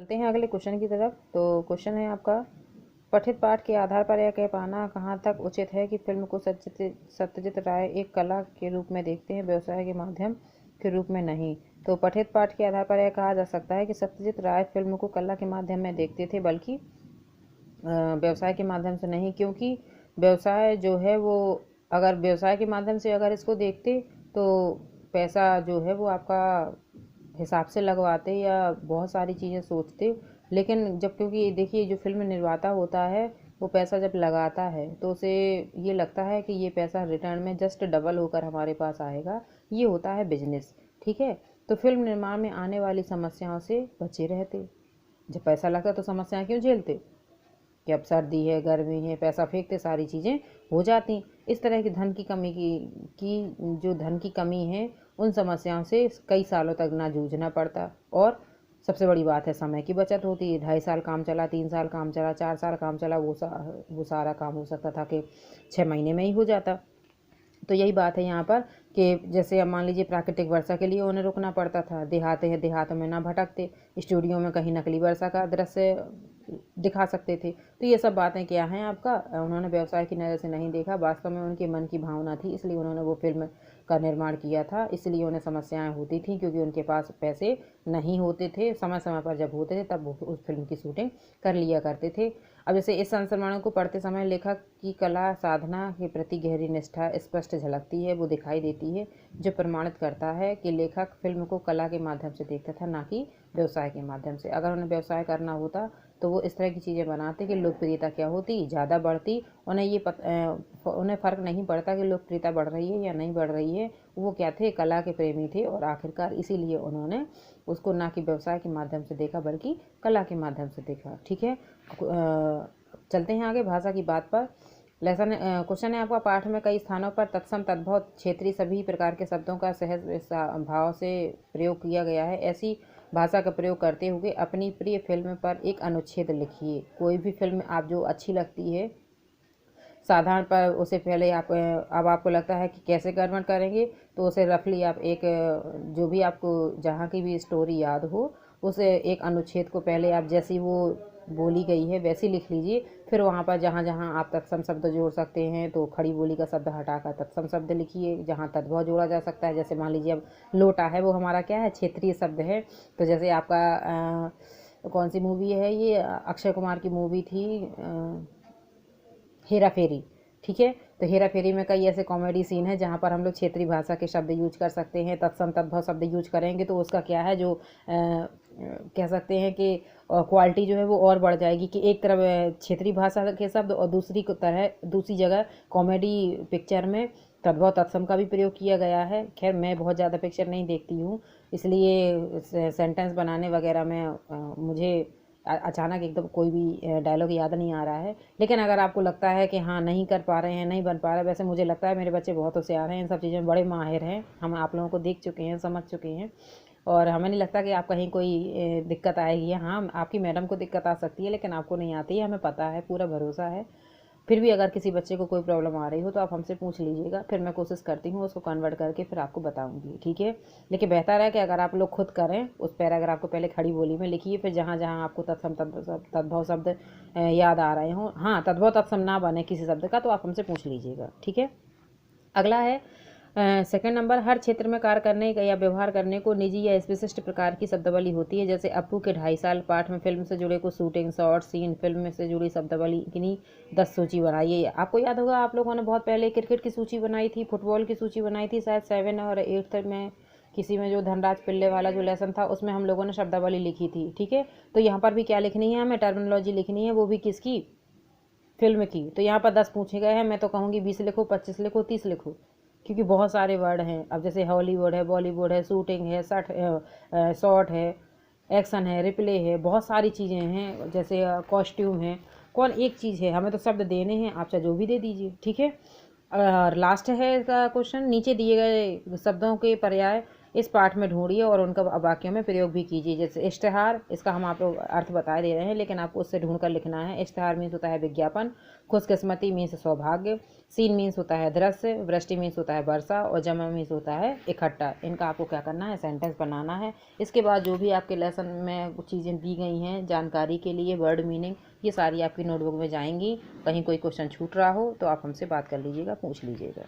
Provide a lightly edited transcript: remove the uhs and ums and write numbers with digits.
चलते हैं अगले क्वेश्चन की तरफ। तो क्वेश्चन है आपका, पठित पाठ के आधार पर यह कह पाना कहाँ तक उचित है कि फिल्म को सत्यजीत राय एक कला के रूप में देखते हैं, व्यवसाय के माध्यम के रूप में नहीं। तो पठित पाठ के आधार पर यह कहा जा सकता है कि सत्यजीत राय फिल्म को कला के माध्यम में देखते थे, बल्कि व्यवसाय के माध्यम से नहीं। क्योंकि व्यवसाय जो है वो, अगर व्यवसाय के माध्यम से अगर इसको देखते तो पैसा जो है वो आपका हिसाब से लगवाते या बहुत सारी चीज़ें सोचते। लेकिन जब, क्योंकि देखिए जो फिल्म निर्माता होता है वो पैसा जब लगाता है तो उसे ये लगता है कि ये पैसा रिटर्न में जस्ट डबल होकर हमारे पास आएगा। ये होता है बिजनेस, ठीक है। तो फिल्म निर्माण में आने वाली समस्याओं से बचे रहते। जब पैसा लगता तो समस्याएं क्यों झेलते कि अब सर्दी है, गर्मी है, पैसा फेंकते, सारी चीज़ें हो जाती। इस तरह की धन की कमी की जो धन की कमी है, उन समस्याओं से कई सालों तक ना जूझना पड़ता। और सबसे बड़ी बात है समय की बचत होती है। 2.5 साल काम चला, 3 साल काम चला, 4 साल काम चला, वो सारा काम हो सकता था कि 6 महीने में ही हो जाता। तो यही बात है यहाँ पर कि जैसे अब मान लीजिए प्राकृतिक वर्षा के लिए उन्हें रुकना पड़ता था, देहातों में ना भटकते, स्टूडियो में कहीं नकली वर्षा का दृश्य दिखा सकते थे। तो ये सब बातें क्या हैं आपका, उन्होंने व्यवसाय की नज़र से नहीं देखा, वास्तव में उनके मन की भावना थी, इसलिए उन्होंने वो फिल्म का निर्माण किया था। इसलिए उन्हें समस्याएं होती थी क्योंकि उनके पास पैसे नहीं होते थे। समय समय पर जब होते थे तब वो उस फिल्म की शूटिंग कर लिया करते थे। अब जैसे इस संस्मरण को पढ़ते समय लेखक की कला साधना के प्रति गहरी निष्ठा स्पष्ट झलकती है, वो दिखाई देती है, जो प्रमाणित करता है कि लेखक फिल्म को कला के माध्यम से देखता था, ना कि व्यवसाय के माध्यम से। अगर उन्हें व्यवसाय करना होता तो वो इस तरह की चीज़ें बनाते कि लोकप्रियता क्या होती, ज़्यादा बढ़ती। उन्हें फ़र्क नहीं पड़ता कि लोकप्रियता बढ़ रही है या नहीं बढ़ रही है। वो क्या थे, कला के प्रेमी थे, और आखिरकार इसीलिए उन्होंने उसको ना कि व्यवसाय के माध्यम से देखा बल्कि कला के माध्यम से देखा, ठीक है। चलते हैं आगे भाषा की बात पर। लेसन क्वेश्चन है आपका, पाठ में कई स्थानों पर तत्सम तद्भव क्षेत्रीय सभी प्रकार के शब्दों का सहज भाव से प्रयोग किया गया है। ऐसी भाषा का प्रयोग करते हुए अपनी प्रिय फिल्म पर एक अनुच्छेद लिखिए। कोई भी फिल्म आप जो अच्छी लगती है साधारण पर, उसे पहले आप, अब आपको लगता है कि कैसे कन्वर्ट करेंगे, तो उसे रफली आप एक, जो भी आपको जहाँ की भी स्टोरी याद हो, उसे एक अनुच्छेद को पहले आप जैसी वो बोली गई है वैसी लिख लीजिए। फिर वहाँ पर जहाँ जहाँ आप तत्सम शब्द जोड़ सकते हैं तो खड़ी बोली का शब्द हटाकर तत्सम शब्द लिखिए। जहाँ तद्भव जोड़ा जा सकता है, जैसे मान लीजिए अब लोटा है, वो हमारा क्या है, क्षेत्रीय शब्द है। तो जैसे आपका कौन सी मूवी है ये, अक्षय कुमार की मूवी थी हेरा फेरी, ठीक है। तो हेरा फेरी में कई ऐसे कॉमेडी सीन है जहाँ पर हम लोग क्षेत्रीय भाषा के शब्द यूज कर सकते हैं। तत्सम तद्भव शब्द यूज करेंगे तो उसका क्या है, जो कह सकते हैं कि क्वालिटी जो है वो और बढ़ जाएगी कि एक तरफ क्षेत्रीय भाषा के शब्द और दूसरी जगह कॉमेडी पिक्चर में तद्भव तत्सम का भी प्रयोग किया गया है। खैर मैं बहुत ज़्यादा पिक्चर नहीं देखती हूँ, इसलिए सेंटेंस बनाने वगैरह में मुझे अचानक एकदम कोई भी डायलॉग याद नहीं आ रहा है। लेकिन अगर आपको लगता है कि हाँ नहीं कर पा रहे हैं, नहीं बन पा रहा है, वैसे मुझे लगता है मेरे बच्चे बहुत होशियार हैं, इन सब चीज़ों में बड़े माहिर हैं, हम आप लोगों को देख चुके हैं, समझ चुके हैं, और हमें नहीं लगता कि आप कहीं कोई दिक्कत आएगी। हाँ आपकी मैडम को दिक्कत आ सकती है लेकिन आपको नहीं आती है, हमें पता है, पूरा भरोसा है। फिर भी अगर किसी बच्चे को कोई प्रॉब्लम आ रही हो तो आप हमसे पूछ लीजिएगा, फिर मैं कोशिश करती हूँ उसको कन्वर्ट करके फिर आपको बताऊँगी, ठीक है। लेकिन बेहतर है कि अगर आप लोग खुद करें, उस पैराग्राफ को पहले खड़ी बोली में लिखिए, फिर जहाँ जहाँ आपको तत्सम तद्भव शब्द याद आ रहे हों, हाँ तद्भव तत्सम ना बने किसी शब्द का, तो आप हमसे पूछ लीजिएगा, ठीक है। अगला है सेकंड नंबर, हर क्षेत्र में कार्य करने या व्यवहार करने को निजी या विशिष्ट प्रकार की शब्दावली होती है। जैसे अप्पू के 2.5 साल पाठ में फिल्म से जुड़े कुछ शूटिंग शॉर्ट सीन, फिल्म से जुड़ी शब्दावली की 10 सूची बनाइए। आपको याद होगा आप लोगों ने बहुत पहले क्रिकेट की सूची बनाई थी, फुटबॉल की सूची बनाई थी, शायद 7 और 8 में किसी में, जो धनराज पिल्ले वाला जो लेसन था उसमें हम लोगों ने शब्दावली लिखी थी, ठीक है। तो यहाँ पर भी क्या लिखनी है, हमें टर्मिनोलॉजी लिखनी है, वो भी किसकी, फिल्म की। तो यहाँ पर 10 पूछे गए हैं, मैं तो कहूँगी 20 लिखो, 25 लिखो, 30 लिखो, क्योंकि बहुत सारे वर्ड हैं। अब जैसे हॉलीवुड है, बॉलीवुड है, शूटिंग है, शॉट है, एक्शन है, रिप्ले है, बहुत सारी चीज़ें हैं, जैसे कॉस्ट्यूम है। कौन एक चीज़ है, हमें तो शब्द देने हैं, आप चाहे जो भी दे दीजिए, ठीक है। और लास्ट है इसका क्वेश्चन, नीचे दिए गए शब्दों के पर्याय इस पाठ में ढूंढिए और उनका वाक्यों में प्रयोग भी कीजिए। जैसे इश्तेहार, इसका हम आपको अर्थ बता दे रहे हैं लेकिन आपको उससे ढूंढ कर लिखना है। इश्तेहार मीन्स होता है विज्ञापन, खुशकिस्मती मीन्स सौभाग्य, सीन मीन्स होता है दृश्य, वृष्टि मीन्स होता है वर्षा और जमा मीन्स होता है इकट्ठा। इनका आपको क्या करना है, सेंटेंस बनाना है। इसके बाद जो भी आपके लेसन में चीज़ें दी गई हैं जानकारी के लिए, वर्ड मीनिंग, ये सारी आपकी नोटबुक में जाएंगी। कहीं कोई क्वेश्चन छूट रहा हो तो आप हमसे बात कर लीजिएगा, पूछ लीजिएगा।